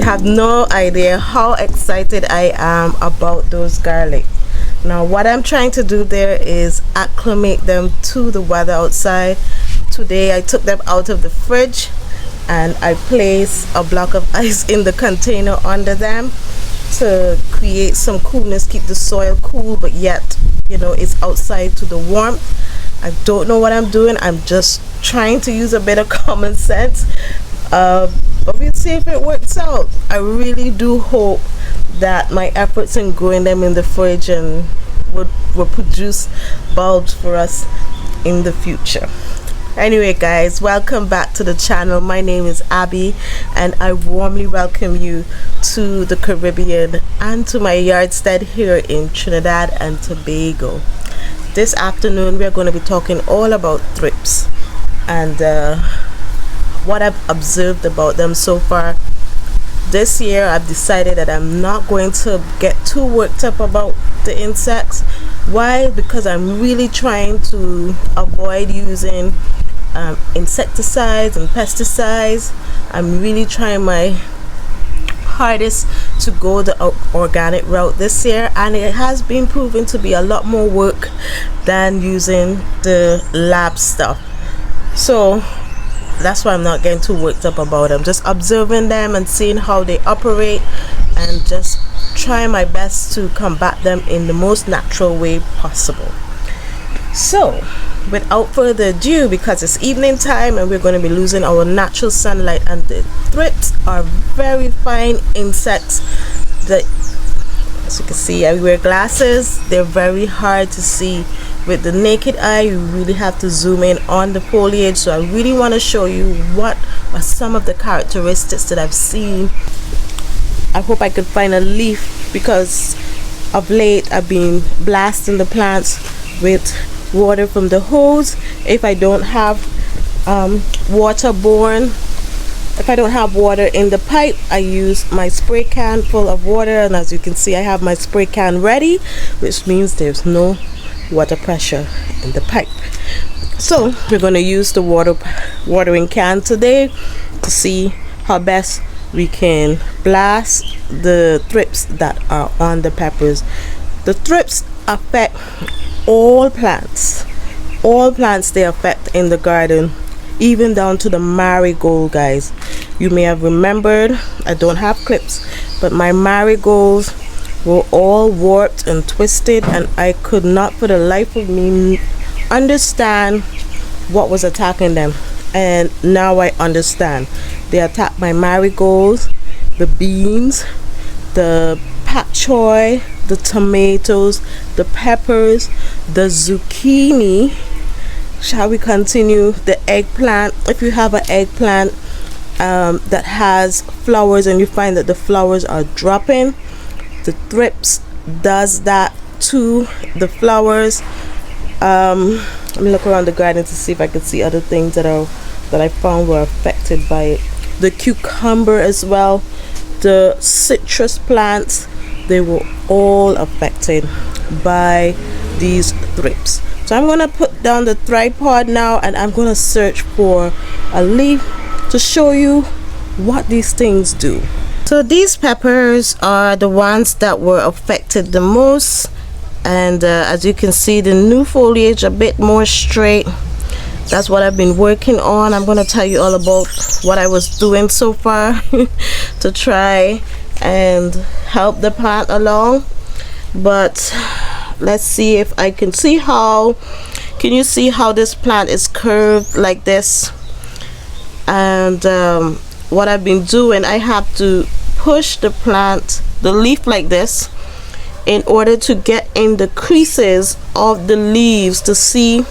You have no idea how excited I am about those garlic. Now what I'm trying to do there is acclimate them to the weather outside. Today I took them out of the fridge and I placed a block of ice in the container under them to create some coolness, keep the soil cool, but yet, you know, it's outside to the warmth. I don't know what I'm doing. I'm just trying to use a bit of common sense, but we'll see if it works out. I really do hope that my efforts in growing them in the fridge and will produce bulbs for us in the future. Anyway guys, welcome back to the channel. My name is Abby and I warmly welcome you to the Caribbean and to my yardstead here in Trinidad and Tobago. This afternoon we're going to be talking all about thrips and what I've observed about them so far. This year I've decided that I'm not going to get too worked up about the insects. Why? Because I'm really trying to avoid using insecticides and pesticides. I'm really trying my hardest to go the organic route this year, and it has been proven to be a lot more work than using the lab stuff. So that's why I'm not getting too worked up about them. Just observing them and seeing how they operate and just trying my best to combat them in the most natural way possible. So without further ado, because it's evening time and we're going to be losing our natural sunlight, and the thrips are very fine insects that, as you can see, I wear glasses. They're very hard to see with the naked eye. You really have to zoom in on the foliage. So I really want to show you what are some of the characteristics that I've seen. I hope I could find a leaf, because of late I've been blasting the plants with water from the hose. If I don't have if I don't have water in the pipe, I use my spray can full of water, and as you can see I have my spray can ready, which means there's no water pressure in the pipe. So we're going to use the watering can today to see how best we can blast the thrips that are on the peppers. The thrips affect all plants they affect in the garden, even down to the marigold, guys. You may have remembered, I don't have clips, but my marigolds were all warped and twisted, and I could not for the life of me understand what was attacking them. And now I understand. They attacked my marigolds, the beans, the pak choy, the tomatoes, the peppers, the zucchini. Shall we continue? The eggplant. If you have an eggplant that has flowers and you find that the flowers are dropping, the thrips does that to the flowers. Let me look around the garden to see if I can see other things that I found were affected by it. The cucumber as well, the citrus plants, they were all affected by these thrips. So I'm going to put down the tripod now and I'm going to search for a leaf to show you what these things do. So these peppers are the ones that were affected the most, and as you can see, the new foliage a bit more straight. That's what I've been working on. I'm going to tell you all about what I was doing so far to try and help the plant along. But let's see if I can see how. Can you see how this plant is curved like this? And what I've been doing, I have to push the plant, the leaf like this, in order to get in the creases of the leaves to see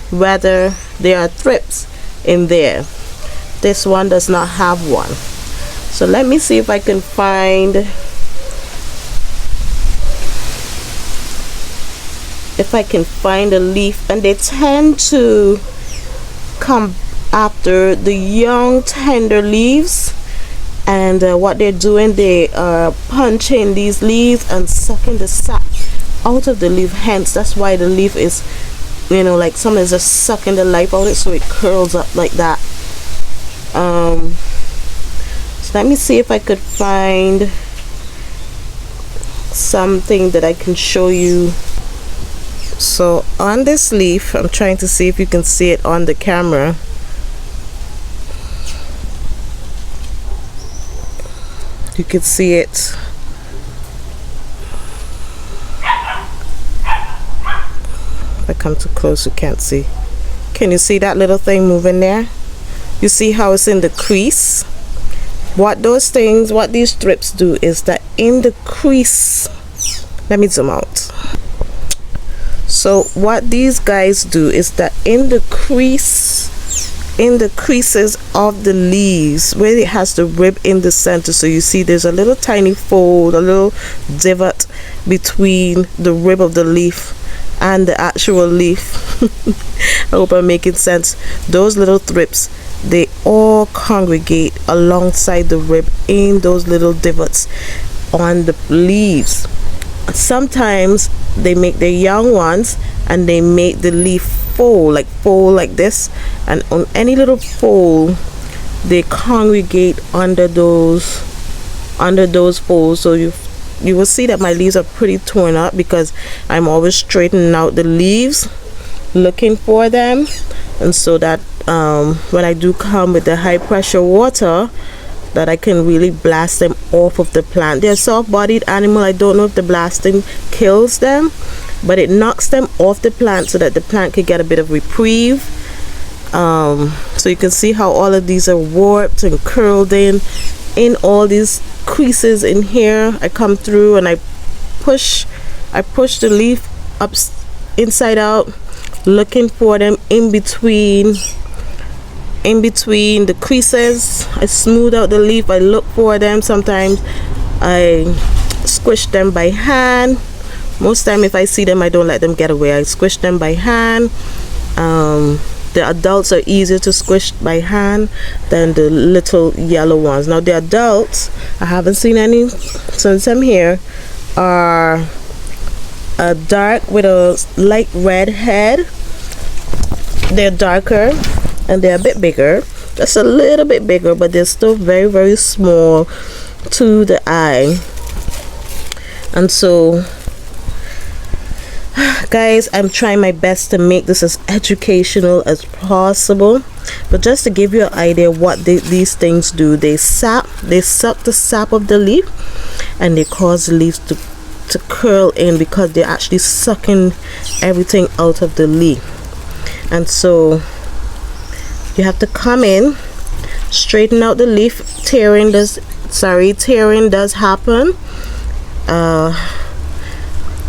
whether there are thrips in there. This one does not have one. So let me see if I can find a leaf, and they tend to come after the young tender leaves, and what they're doing, they are punching these leaves and sucking the sap out of the leaf. Hence that's why the leaf is, you know, like someone is just sucking the life out of it, so it curls up like that. So Let me see if I could find something that I can show you. So on this leaf, I'm trying to see if you can see it on the camera. You can see it. If I come too close, you can't see. Can you see that little thing moving there? You see how it's in the crease? What these thrips do is that in the crease, let me zoom out. So what these guys do is that in the creases of the leaves, where it has the rib in the center, so you see there's a little tiny fold, a little divot between the rib of the leaf and the actual leaf. I hope I'm making sense. Those little thrips, they all congregate alongside the rib in those little divots on the leaves. Sometimes they make their young ones and they make the leaf fold like this, and on any little fold they congregate under those folds. So you will see that my leaves are pretty torn up because I'm always straightening out the leaves looking for them, and so that when I do come with the high pressure water, that I can really blast them off of the plant. They're soft-bodied animal. I don't know if the blasting kills them, but it knocks them off the plant so that the plant can get a bit of reprieve. So you can see how all of these are warped and curled in all these creases in here. I come through and I push the leaf up inside out, looking for them in between the creases. I smooth out the leaf. I look for them. Sometimes I squish them by hand. Most time if I see them, I don't let them get away. I squish them by hand. The adults are easier to squish by hand than the little yellow ones. Now the adults, I haven't seen any since I'm here, are dark with a light red head. They're darker and they're a bit bigger, just a little bit bigger, but they're still very, very small to the eye. And so guys, I'm trying my best to make this as educational as possible, but just to give you an idea what these things do, they suck the sap of the leaf, and they cause the leaves to curl in because they're actually sucking everything out of the leaf. And so you have to come in, straighten out the leaf. Tearing does happen,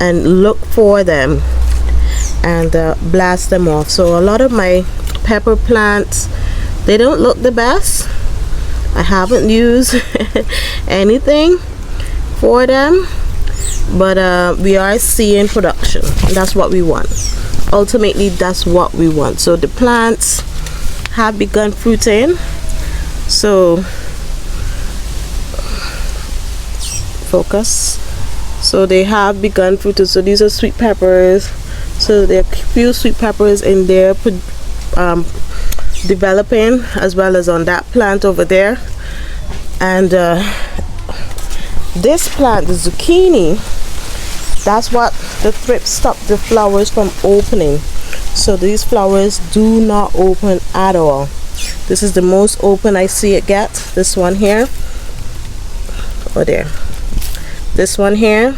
and look for them and blast them off. So a lot of my pepper plants, they don't look the best. I haven't used anything for them, but we are seeing production. That's what we want. Ultimately, that's what we want. So the plants have begun fruiting. So focus. So they have begun fruiting. So these are sweet peppers. So there are a few sweet peppers in there developing, as well as on that plant over there. And this plant, the zucchini, that's what the thrips stop the flowers from opening. So these flowers do not open at all. This is the most open I see it get. This one here, or there, this one here,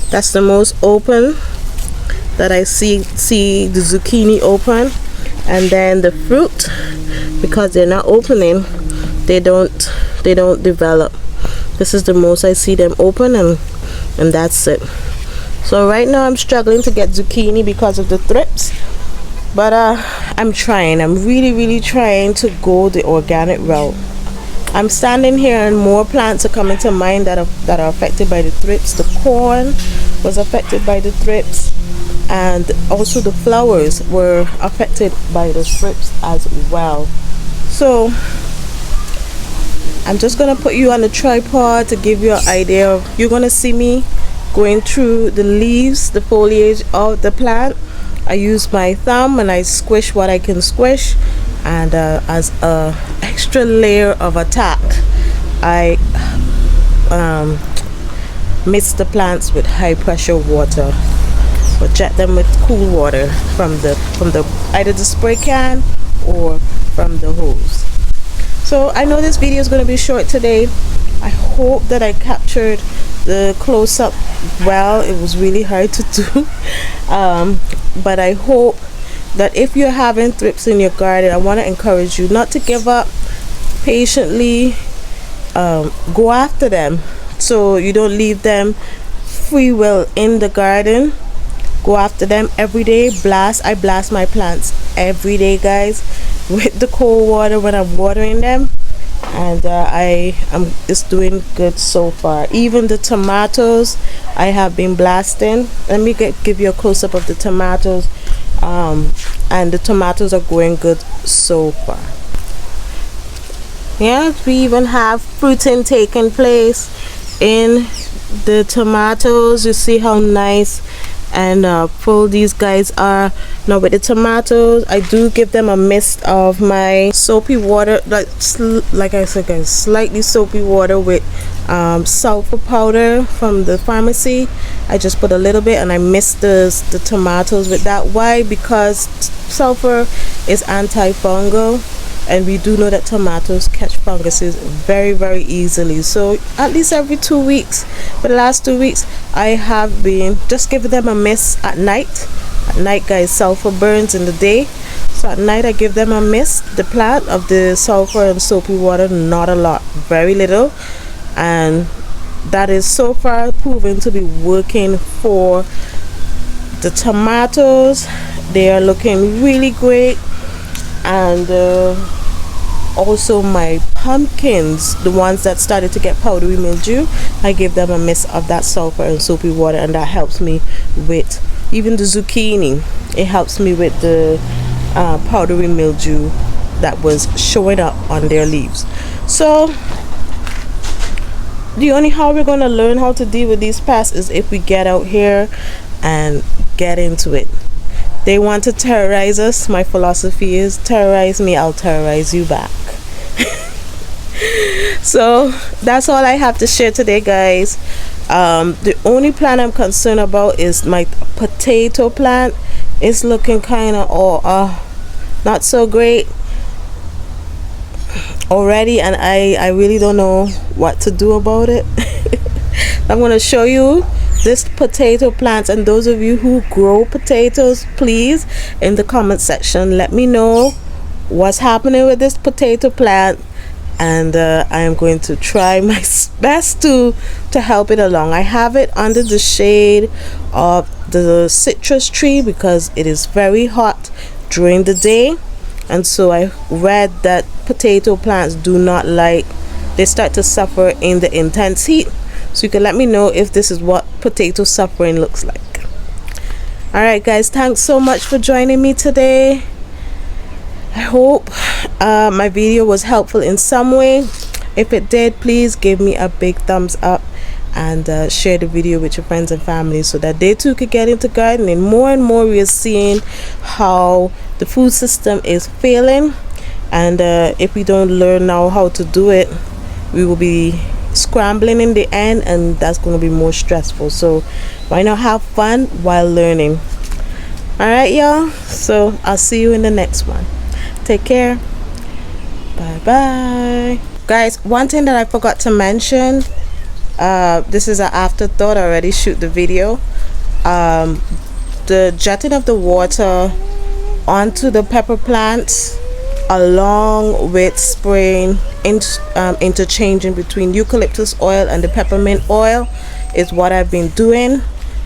that's the most open that I see the zucchini open. And then the fruit, because they're not opening, they don't develop. This is the most I see them open, and that's it. So right now I'm struggling to get zucchini because of the thrips, but I'm really trying to go the organic route. I'm standing here and more plants are coming to mind that are affected by the thrips. The corn was affected by the thrips, and also the flowers were affected by the thrips as well. So I'm just gonna put you on a tripod to give you an idea of, you're gonna see me going through the leaves, the foliage of the plant. I use my thumb and I squish what I can squish, and as a extra layer of attack, I mix the plants with high pressure water, or jet them with cool water from the either the spray can or from the hose. So I know this video is going to be short today. I hope that I captured the close-up well. It was really hard to do, but I hope that if you're having thrips in your garden, I want to encourage you not to give up. Patiently go after them, so you don't leave them free will in the garden. Go after them every day. I blast my plants every day, guys, with the cold water when I'm watering them, and it's doing good so far. Even the tomatoes I have been blasting. Let me give you a close-up of the tomatoes, and the tomatoes are going good so far. Yeah, we even have fruiting taking place in the tomatoes. You see how nice and full these guys are. Now with the tomatoes, I do give them a mist of my soapy water, like I said, guys, slightly soapy water with sulfur powder from the pharmacy. I just put a little bit and I mist the tomatoes with that. Why? Because sulfur is antifungal, and we do know that tomatoes catch funguses very, very easily. So at least every 2 weeks, for the last 2 weeks, I have been just giving them a mist at night. At night, guys, sulfur burns in the day, so at night I give them a mist, the plant, of the sulfur and soapy water. Not a lot, very little, and that is so far proven to be working for the tomatoes. They are looking really great. And also my pumpkins, the ones that started to get powdery mildew, I give them a mist of that sulfur and soapy water, and that helps me with even the zucchini. It helps me with the powdery mildew that was showing up on their leaves. So the only how we're going to learn how to deal with these pests is if we get out here and get into it. They want to terrorize us. My philosophy is terrorize me, I'll terrorize you back. So that's all I have to share today, guys. The only plant I'm concerned about is my potato plant. It's looking kind of not so great already, and I really don't know what to do about it. I'm going to show you this potato plant, and those of you who grow potatoes, please in the comment section let me know what's happening with this potato plant, and I am going to try my best to help it along. I have it under the shade of the citrus tree because it is very hot during the day, and so I read that potato plants do not like, they start to suffer in the intense heat. So you can let me know if this is what potato suffering looks like. Alright, guys, thanks so much for joining me today. I hope my video was helpful in some way. If it did, please give me a big thumbs up and share the video with your friends and family so that they too could get into gardening. More and more we are seeing how the food system is failing, and if we don't learn now how to do it, we will be scrambling in the end, and that's going to be more stressful. So why not have fun while learning? Alright, y'all, so I'll see you in the next one. Take care. Bye bye, guys. One thing that I forgot to mention, this is an afterthought, I already shoot the video. The jetting of the water onto the pepper plants along with spraying, interchanging between eucalyptus oil and the peppermint oil is what I've been doing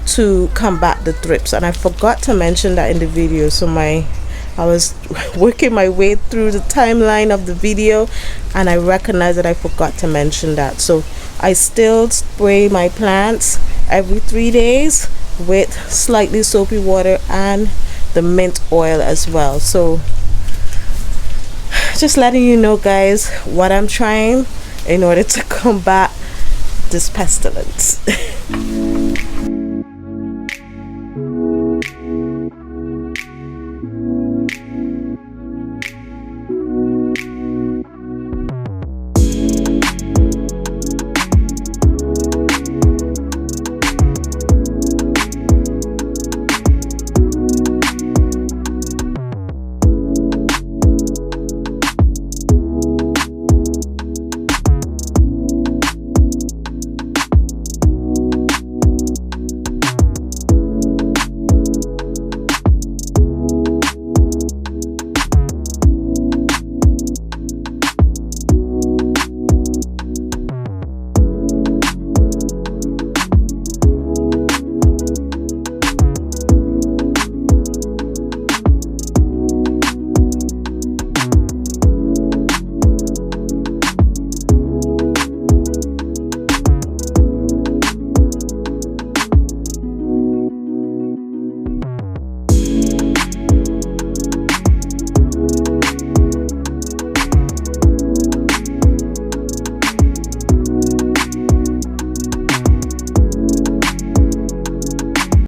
to combat the thrips, and I forgot to mention that in the video. So I was working my way through the timeline of the video and I recognized that I forgot to mention that. So I still spray my plants every 3 days with slightly soapy water and the mint oil as well. So just letting you know, guys, what I'm trying in order to combat this pestilence.